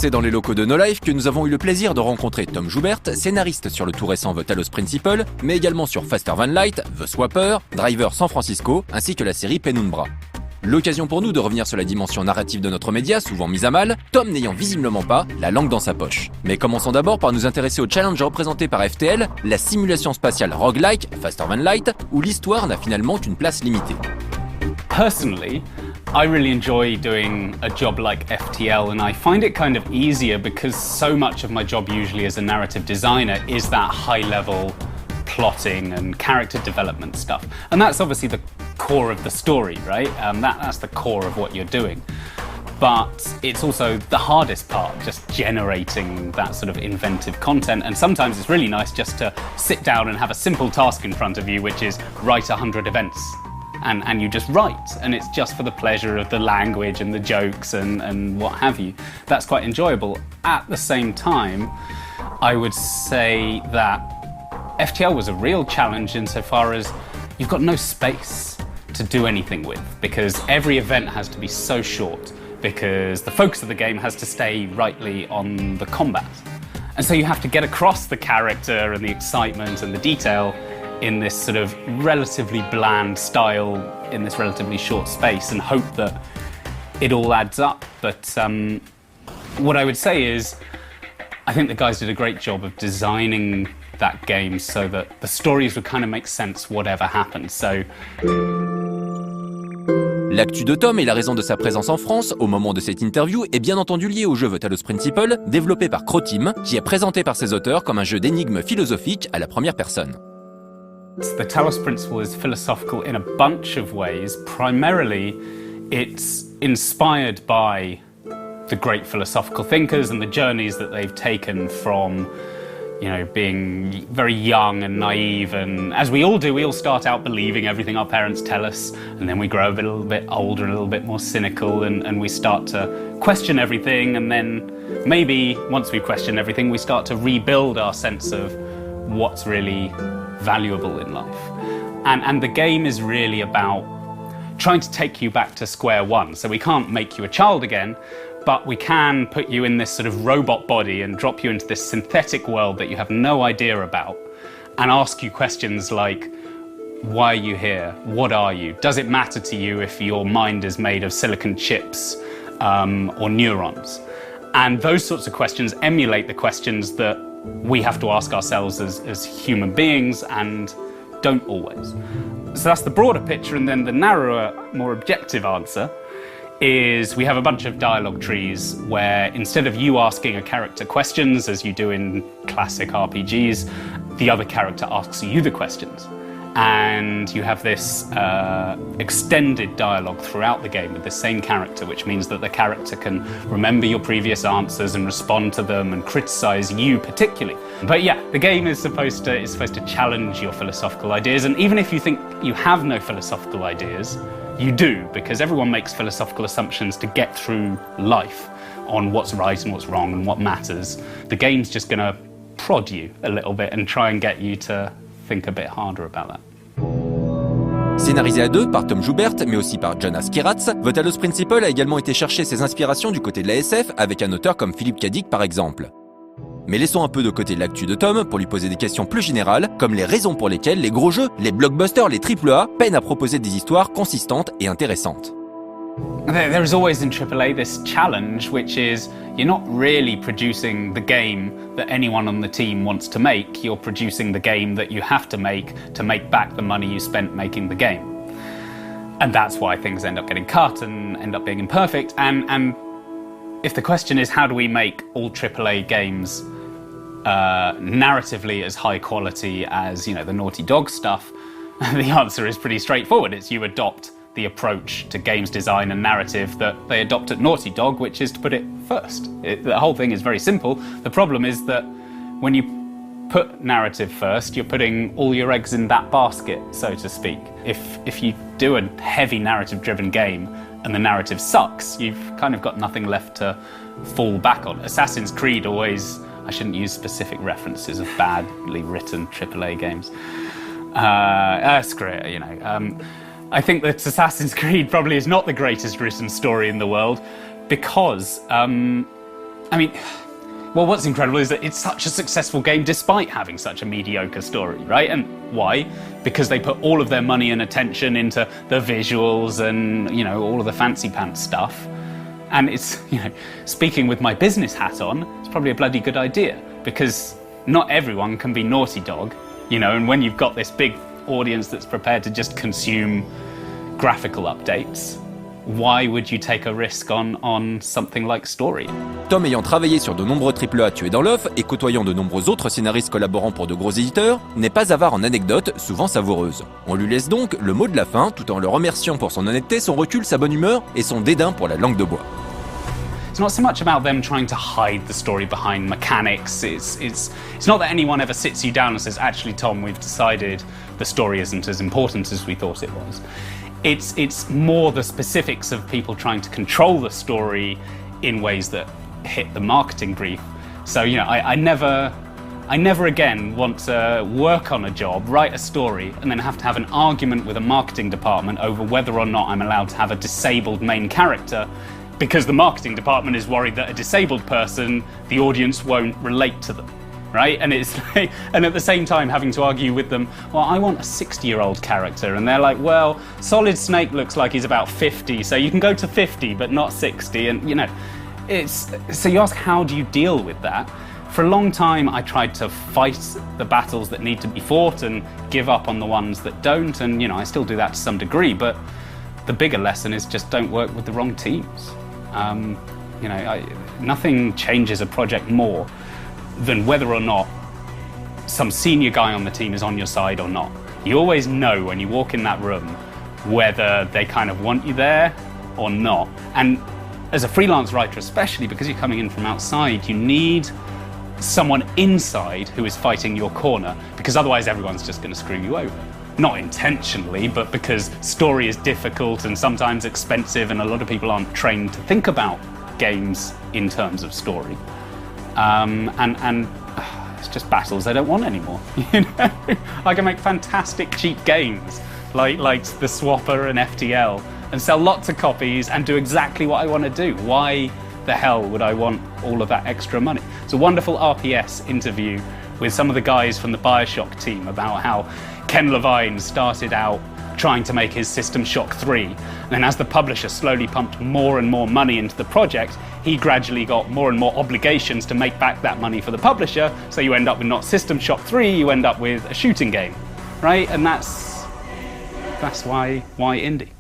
C'est dans les locaux de Nolife que nous avons eu le plaisir de rencontrer Tom Jubert, scénariste sur le tout récent The Talos Principle, mais également sur Faster Than Light, The Swapper, Driver San Francisco, ainsi que la série Penumbra. L'occasion pour nous de revenir sur la dimension narrative de notre média, souvent mise à mal, Tom n'ayant visiblement pas la langue dans sa poche. Mais commençons d'abord par nous intéresser au challenge représenté par FTL, la simulation spatiale roguelike, Faster Than Light, où l'histoire n'a finalement qu'une place limitée. Personally, I really enjoy doing a job like FTL, and I find it kind of easier because so much of my job usually as a narrative designer is that high-level plotting and character development stuff. And that's obviously the core of the story, right? That's the core of what you're doing. But it's also the hardest part, just generating that sort of inventive content. And sometimes it's really nice just to sit down and have a simple task in front of you, which is write 100 events. And you just write, and it's just for the pleasure of the language and the jokes and what have you. That's quite enjoyable. At the same time, I would say that FTL was a real challenge insofar as you've got no space to do anything with, because every event has to be so short, because the focus of the game has to stay rightly on the combat. And so you have to get across the character and the excitement and the detail in this sort of relatively bland style in this relatively short space and hope that it all adds up. But what I would say is I think the guys did a great job of designing that game so that the stories would kind of make sense whatever happened. So l'actu de Tom et la raison de sa présence en France au moment de cette interview est bien entendu liée au jeu The Talos Principle, développé par Croteam, qui est présenté par ses auteurs comme un jeu d'énigmes philosophiques à la première personne. The Talos Principle is philosophical in a bunch of ways. Primarily, it's inspired by the great philosophical thinkers and the journeys that they've taken from, being very young and naive, and as we all do, we all start out believing everything our parents tell us, and then we grow a little bit older, a little bit more cynical, and we start to question everything, and then maybe once we question everything, we start to rebuild our sense of what's really valuable in life. And the game is really about trying to take you back to square one. So we can't make you a child again, but we can put you in this sort of robot body and drop you into this synthetic world that you have no idea about and ask you questions like, why are you here? What are you? Does it matter to you if your mind is made of silicon chips or neurons? And those sorts of questions emulate the questions that we have to ask ourselves as human beings and don't always. So that's the broader picture, and then the narrower, more objective answer is we have a bunch of dialogue trees where instead of you asking a character questions, as you do in classic RPGs, the other character asks you the questions. And you have this extended dialogue throughout the game with the same character, which means that the character can remember your previous answers and respond to them and criticize you particularly. But yeah, the game is supposed to challenge your philosophical ideas, and even if you think you have no philosophical ideas, you do, because everyone makes philosophical assumptions to get through life on what's right and what's wrong and what matters. The game's just going to prod you a little bit and try and get you to think a bit harder about that. Scénarisé à deux par Tom Jubert, mais aussi par Jonas Kiratz, The Talos Principle a également été chercher ses inspirations du côté de la SF, avec un auteur comme Philippe Cadic par exemple. Mais laissons un peu de côté l'actu de Tom pour lui poser des questions plus générales, comme les raisons pour lesquelles les gros jeux, les blockbusters, les AAA peinent à proposer des histoires consistantes et intéressantes. There is always in AAA this challenge, which is you're not really producing the game that anyone on the team wants to make. You're producing the game that you have to make back the money you spent making the game. And that's why things end up getting cut and end up being imperfect. And if the question is how do we make all AAA games narratively as high quality as, the Naughty Dog stuff, the answer is pretty straightforward. It's you adopt the approach to games design and narrative that they adopt at Naughty Dog, which is to put it first. The whole thing is very simple. The problem is that when you put narrative first, you're putting all your eggs in that basket, so to speak. If you do a heavy narrative-driven game and the narrative sucks, you've kind of got nothing left to fall back on. Assassin's Creed always, I shouldn't use specific references of badly written AAA games. Screw it, I think that Assassin's Creed probably is not the greatest written story in the world because I mean, well, what's incredible is that it's such a successful game despite having such a mediocre story, right? And why? Because they put all of their money and attention into the visuals and, you know, all of the fancy pants stuff. And it's, you know, speaking with my business hat on, it's probably a bloody good idea, because not everyone can be Naughty Dog, you know, and when you've got this big audience that's prepared to just consume graphical updates, why would you take a risk on something like story? Tom ayant travaillé sur de nombreux AAA tués dans l'œuf et côtoyant de nombreux autres scénaristes collaborant pour de gros éditeurs, n'est pas avare en anecdotes, souvent savoureuses. On lui laisse donc le mot de la fin, tout en le remerciant pour son honnêteté, son recul, sa bonne humeur et son dédain pour la langue de bois. It's not so much about them trying to hide the story behind mechanics. It's not that anyone ever sits you down and says, actually, Tom, we've decided the story isn't as important as we thought it was. It's more the specifics of people trying to control the story in ways that hit the marketing brief. So, you know, I never again want to work on a job, write a story, and then have to have an argument with a marketing department over whether or not I'm allowed to have a disabled main character, because the marketing department is worried that a disabled person, the audience won't relate to them, right? And it's like, and at the same time having to argue with them, well, I want a 60-year-old character, and they're like, well, Solid Snake looks like he's about 50, so you can go to 50, but not 60, and you know, so you ask, how do you deal with that? For a long time, I tried to fight the battles that need to be fought and give up on the ones that don't, and you know, I still do that to some degree, but the bigger lesson is just don't work with the wrong teams. You know, nothing changes a project more than whether or not some senior guy on the team is on your side or not. You always know when you walk in that room whether they kind of want you there or not. And as a freelance writer especially, because you're coming in from outside, you need someone inside who is fighting your corner, because otherwise everyone's just going to screw you over. Not intentionally, but because story is difficult and sometimes expensive, and a lot of people aren't trained to think about games in terms of story. And it's just battles they don't want anymore. You know, I can make fantastic cheap games like the Swapper and FTL and sell lots of copies and do exactly what I want to do. Why the hell would I want all of that extra money? It's a wonderful RPS interview with some of the guys from the BioShock team about how Ken Levine started out trying to make his System Shock 3, and then as the publisher slowly pumped more and more money into the project, he gradually got more and more obligations to make back that money for the publisher, so you end up with not System Shock 3, you end up with a shooting game, right? And that's why indie.